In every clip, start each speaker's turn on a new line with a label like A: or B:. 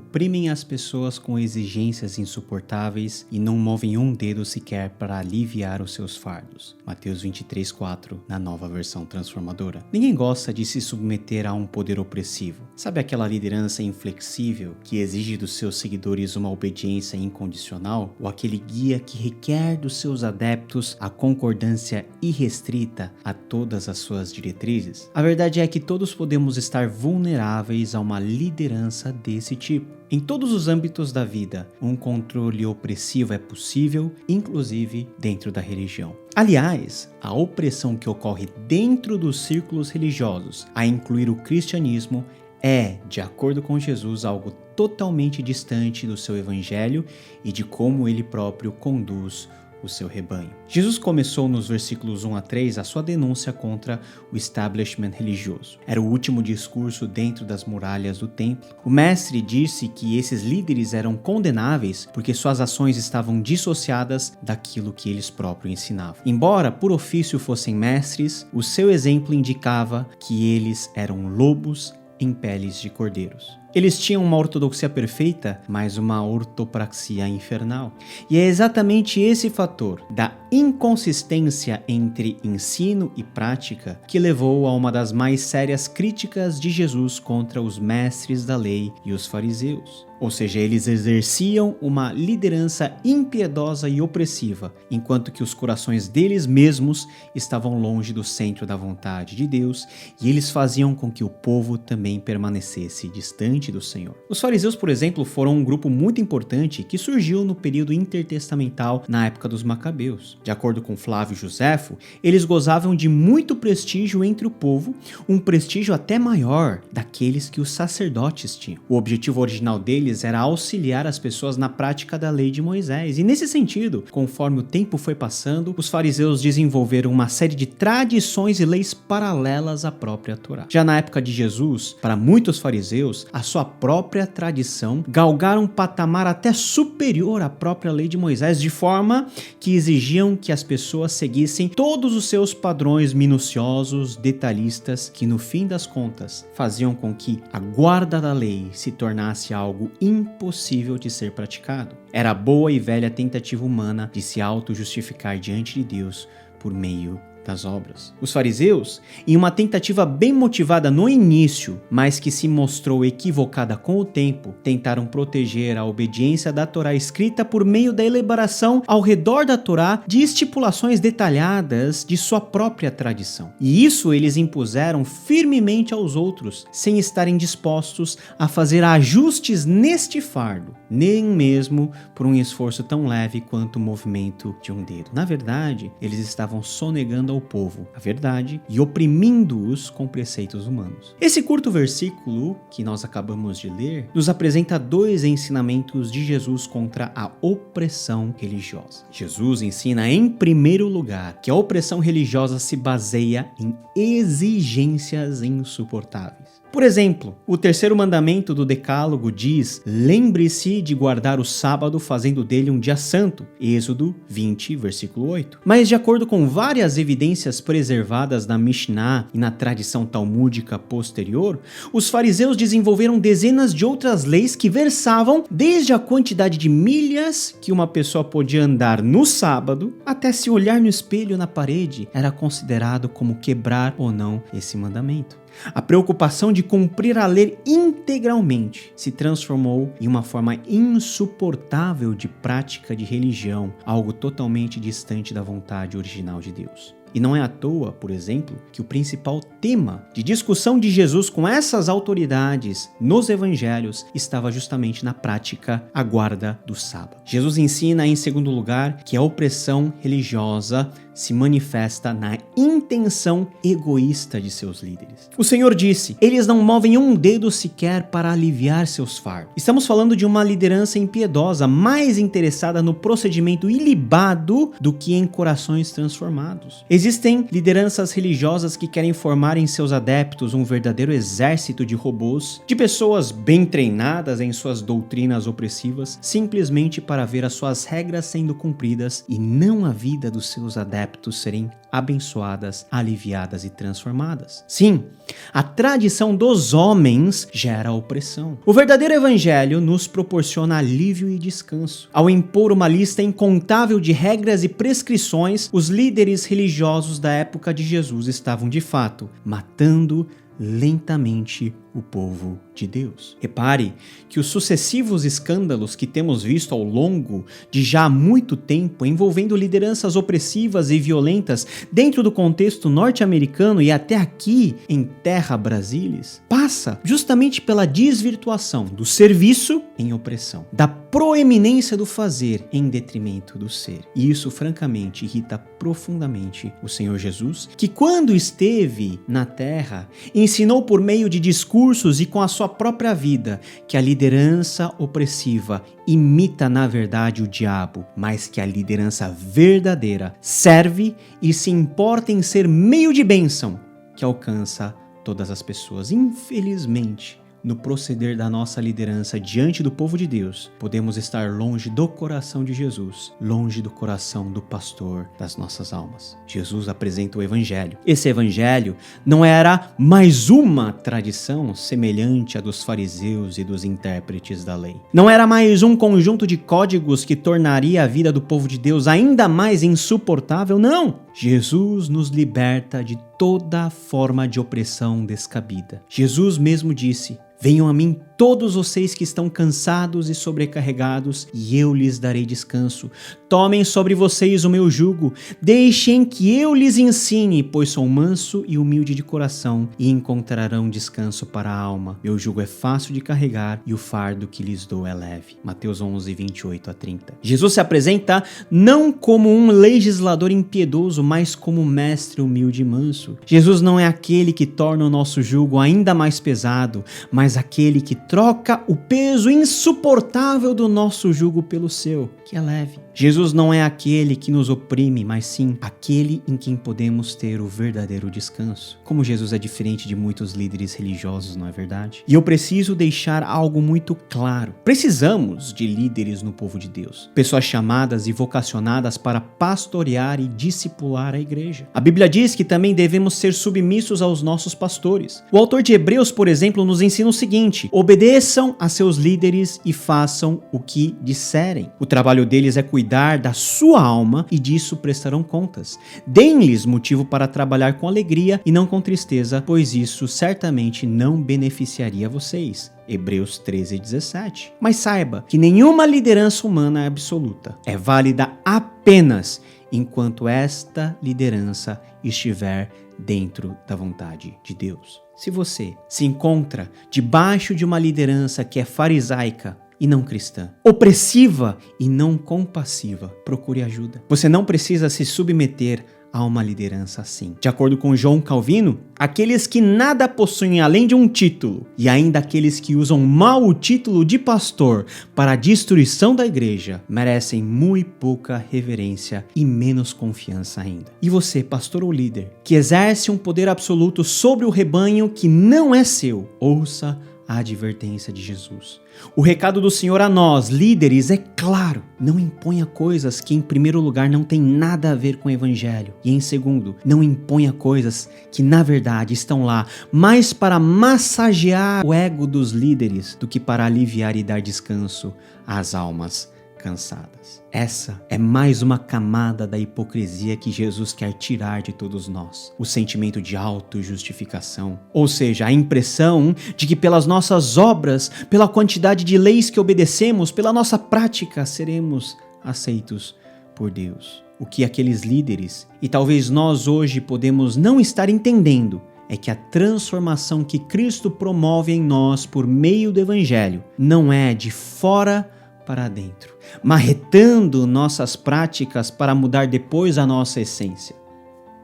A: oprimem as pessoas com exigências insuportáveis e não movem um dedo sequer para aliviar os seus fardos. Mateus 23:4, na Nova Versão Transformadora. Ninguém gosta de se submeter a um poder opressivo. Sabe aquela liderança inflexível que exige dos seus seguidores uma obediência incondicional? Ou aquele guia que requer dos seus adeptos a concordância irrestrita a todas as suas diretrizes? A verdade é que todos podemos estar vulneráveis a uma liderança desse tipo. Em todos os âmbitos da vida, um controle opressivo é possível, inclusive dentro da religião. Aliás, a opressão que ocorre dentro dos círculos religiosos, a incluir o cristianismo, é, de acordo com Jesus, algo totalmente distante do seu evangelho e de como ele próprio conduz o seu rebanho. Jesus começou nos versículos 1 a 3 a sua denúncia contra o establishment religioso. Era o último discurso dentro das muralhas do templo. O mestre disse que esses líderes eram condenáveis porque suas ações estavam dissociadas daquilo que eles próprios ensinavam. Embora por ofício fossem mestres, o seu exemplo indicava que eles eram lobos em peles de cordeiros. Eles tinham uma ortodoxia perfeita, mas uma ortopraxia infernal. E é exatamente esse fator da inconsistência entre ensino e prática que levou a uma das mais sérias críticas de Jesus contra os mestres da lei e os fariseus. Ou seja, eles exerciam uma liderança impiedosa e opressiva, enquanto que os corações deles mesmos estavam longe do centro da vontade de Deus, e eles faziam com que o povo também permanecesse distante do Senhor. Os fariseus, por exemplo, foram um grupo muito importante que surgiu no período intertestamental na época dos Macabeus. De acordo com Flávio Joséfo, eles gozavam de muito prestígio entre o povo, um prestígio até maior daqueles que os sacerdotes tinham. O objetivo original deles era auxiliar as pessoas na prática da lei de Moisés. E nesse sentido, conforme o tempo foi passando, os fariseus desenvolveram uma série de tradições e leis paralelas à própria Torá. Já na época de Jesus, para muitos fariseus, a sua própria tradição galgara um patamar até superior à própria lei de Moisés, de forma que exigiam que as pessoas seguissem todos os seus padrões minuciosos, detalhistas, que no fim das contas faziam com que a guarda da lei se tornasse algo impossível de ser praticado. Era a boa e velha tentativa humana de se auto-justificar diante de Deus por meio das obras. Os fariseus, em uma tentativa bem motivada no início, mas que se mostrou equivocada com o tempo, tentaram proteger a obediência da Torá escrita por meio da elaboração ao redor da Torá de estipulações detalhadas de sua própria tradição. E isso eles impuseram firmemente aos outros, sem estarem dispostos a fazer ajustes neste fardo, nem mesmo por um esforço tão leve quanto o movimento de um dedo. Na verdade, eles estavam sonegando ao povo a verdade e oprimindo-os com preceitos humanos. Esse curto versículo que nós acabamos de ler nos apresenta dois ensinamentos de Jesus contra a opressão religiosa. Jesus ensina em primeiro lugar que a opressão religiosa se baseia em exigências insuportáveis. Por exemplo, o terceiro mandamento do Decálogo diz: lembre-se de guardar o sábado fazendo dele um dia santo. Êxodo 20, versículo 8. Mas de acordo com várias evidências preservadas na Mishnah e na tradição talmúdica posterior, os fariseus desenvolveram dezenas de outras leis que versavam desde a quantidade de milhas que uma pessoa podia andar no sábado, até se olhar no espelho na parede era considerado como quebrar ou não esse mandamento. A preocupação de cumprir a lei integralmente se transformou em uma forma insuportável de prática de religião, algo totalmente distante da vontade original de Deus. E não é à toa, por exemplo, que o principal tema de discussão de Jesus com essas autoridades nos evangelhos estava justamente na prática, a guarda do sábado. Jesus ensina, em segundo lugar, que a opressão religiosa se manifesta na intenção egoísta de seus líderes. O Senhor disse: eles não movem um dedo sequer para aliviar seus fardos. Estamos falando de uma liderança impiedosa, mais interessada no procedimento ilibado do que em corações transformados. Existem lideranças religiosas que querem formar em seus adeptos um verdadeiro exército de robôs, de pessoas bem treinadas em suas doutrinas opressivas, simplesmente para ver as suas regras sendo cumpridas e não a vida dos seus adeptos adeptos serem abençoadas, aliviadas e transformadas. Sim, a tradição dos homens gera opressão. O verdadeiro evangelho nos proporciona alívio e descanso. Ao impor uma lista incontável de regras e prescrições, os líderes religiosos da época de Jesus estavam de fato matando lentamente o povo de Deus. Repare que os sucessivos escândalos que temos visto ao longo de já muito tempo envolvendo lideranças opressivas e violentas dentro do contexto norte-americano e até aqui em terra brasilis, passa justamente pela desvirtuação do serviço em opressão, da proeminência do fazer em detrimento do ser. E isso francamente irrita profundamente o Senhor Jesus, que quando esteve na terra, ensinou por meio de discursos e com a sua própria vida que a liderança opressiva imita na verdade o diabo, mas que a liderança verdadeira serve e se importa em ser meio de bênção que alcança todas as pessoas. Infelizmente, no proceder da nossa liderança diante do povo de Deus, podemos estar longe do coração de Jesus, longe do coração do pastor das nossas almas. Jesus apresenta o evangelho. Esse evangelho não era mais uma tradição semelhante à dos fariseus e dos intérpretes da lei. Não era mais um conjunto de códigos que tornaria a vida do povo de Deus ainda mais insuportável, não! Jesus nos liberta de toda forma de opressão descabida. Jesus mesmo disse: "Venham a mim todos vocês que estão cansados e sobrecarregados, e eu lhes darei descanso. Tomem sobre vocês o meu jugo, deixem que eu lhes ensine, pois sou manso e humilde de coração, e encontrarão descanso para a alma. Meu jugo é fácil de carregar e o fardo que lhes dou é leve." Mateus 11, 28 a 30. Jesus se apresenta não como um legislador impiedoso, mas como mestre humilde e manso. Jesus não é aquele que torna o nosso jugo ainda mais pesado, mas aquele que troca o peso insuportável do nosso jugo pelo seu, que é leve. Jesus não é aquele que nos oprime, mas sim aquele em quem podemos ter o verdadeiro descanso. Como Jesus é diferente de muitos líderes religiosos, não é verdade? E eu preciso deixar algo muito claro. Precisamos de líderes no povo de Deus. Pessoas chamadas e vocacionadas para pastorear e discipular a igreja. A Bíblia diz que também devemos ser submissos aos nossos pastores. O autor de Hebreus, por exemplo, nos ensina o seguinte: obedeçam a seus líderes e façam o que disserem. O trabalho deles é cuidar da sua alma e disso prestarão contas. Deem-lhes motivo para trabalhar com alegria e não com tristeza, pois isso certamente não beneficiaria vocês. Hebreus 13:17. Mas saiba que nenhuma liderança humana é absoluta. É válida apenas enquanto esta liderança estiver dentro da vontade de Deus. Se você se encontra debaixo de uma liderança que é farisaica e não cristã, opressiva e não compassiva, procure ajuda. Você não precisa se submeter a uma liderança assim. De acordo com João Calvino, aqueles que nada possuem além de um título, e ainda aqueles que usam mal o título de pastor para a destruição da igreja, merecem muito pouca reverência e menos confiança ainda. E você, pastor ou líder, que exerce um poder absoluto sobre o rebanho que não é seu, ouça a advertência de Jesus. O recado do Senhor a nós, líderes, é claro: não imponha coisas que em primeiro lugar não tem nada a ver com o evangelho, e em segundo, não imponha coisas que na verdade estão lá mais para massagear o ego dos líderes do que para aliviar e dar descanso às almas cansadas. Essa é mais uma camada da hipocrisia que Jesus quer tirar de todos nós. O sentimento de autojustificação, ou seja, a impressão de que pelas nossas obras, pela quantidade de leis que obedecemos, pela nossa prática, seremos aceitos por Deus. O que aqueles líderes, e talvez nós hoje podemos não estar entendendo, é que a transformação que Cristo promove em nós por meio do Evangelho não é de fora para dentro, marretando nossas práticas para mudar depois a nossa essência.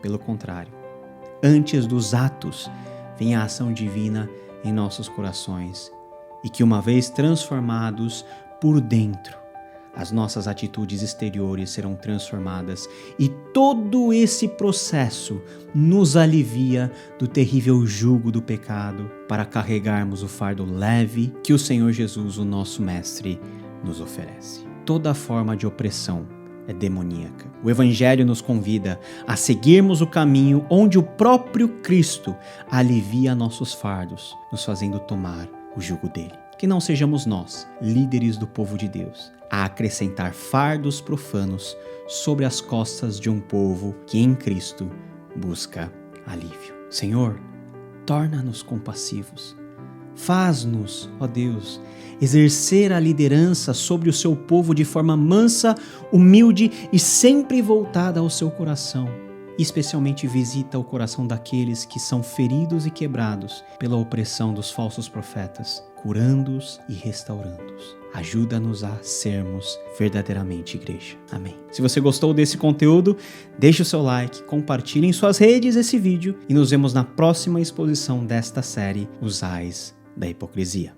A: Pelo contrário, antes dos atos, vem a ação divina em nossos corações, e que uma vez transformados por dentro, as nossas atitudes exteriores serão transformadas, e todo esse processo nos alivia do terrível jugo do pecado para carregarmos o fardo leve que o Senhor Jesus, o nosso Mestre, nos oferece. Toda forma de opressão é demoníaca. O Evangelho nos convida a seguirmos o caminho onde o próprio Cristo alivia nossos fardos, nos fazendo tomar o jugo dele. Que não sejamos nós, líderes do povo de Deus, a acrescentar fardos profanos sobre as costas de um povo que em Cristo busca alívio. Senhor, torna-nos compassivos. Faz-nos, ó Deus, exercer a liderança sobre o seu povo de forma mansa, humilde e sempre voltada ao seu coração. Especialmente visita o coração daqueles que são feridos e quebrados pela opressão dos falsos profetas, curando-os e restaurando-os. Ajuda-nos a sermos verdadeiramente igreja. Amém. Se você gostou desse conteúdo, deixe o seu like, compartilhe em suas redes esse vídeo e nos vemos na próxima exposição desta série, Os Ais da Hipocrisia.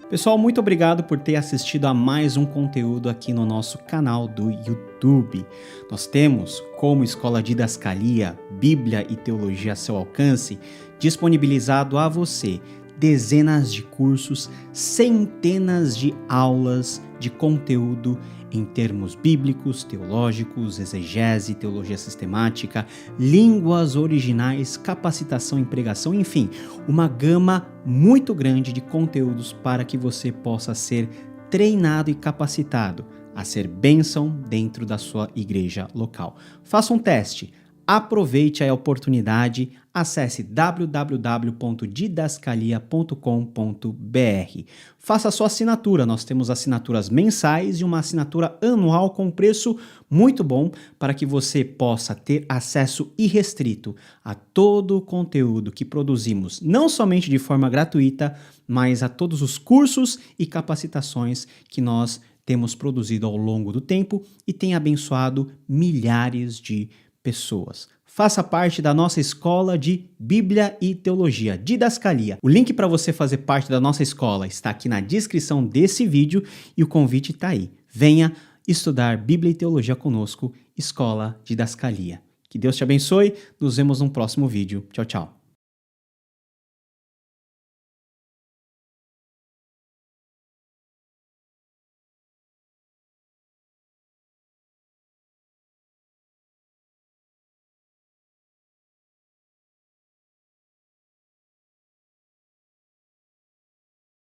A: Pessoal, muito obrigado por ter assistido a mais um conteúdo aqui no nosso canal do YouTube. Nós temos, como Escola Didascalia, Bíblia e Teologia a seu alcance, disponibilizado a você dezenas de cursos, centenas de aulas de conteúdo em termos bíblicos, teológicos, exegese, teologia sistemática, línguas originais, capacitação em pregação, enfim, uma gama muito grande de conteúdos para que você possa ser treinado e capacitado a ser bênção dentro da sua igreja local. Faça um teste. Aproveite a oportunidade, acesse www.didascalia.com.br. Faça a sua assinatura, nós temos assinaturas mensais e uma assinatura anual com preço muito bom para que você possa ter acesso irrestrito a todo o conteúdo que produzimos, não somente de forma gratuita, mas a todos os cursos e capacitações que nós temos produzido ao longo do tempo e tem abençoado milhares de pessoas. Faça parte da nossa escola de Bíblia e Teologia, Didascalia. O link para você fazer parte da nossa escola está aqui na descrição desse vídeo e o convite está aí. Venha estudar Bíblia e Teologia conosco, Escola Didascalia. Que Deus te abençoe, nos vemos no próximo vídeo. Tchau, tchau.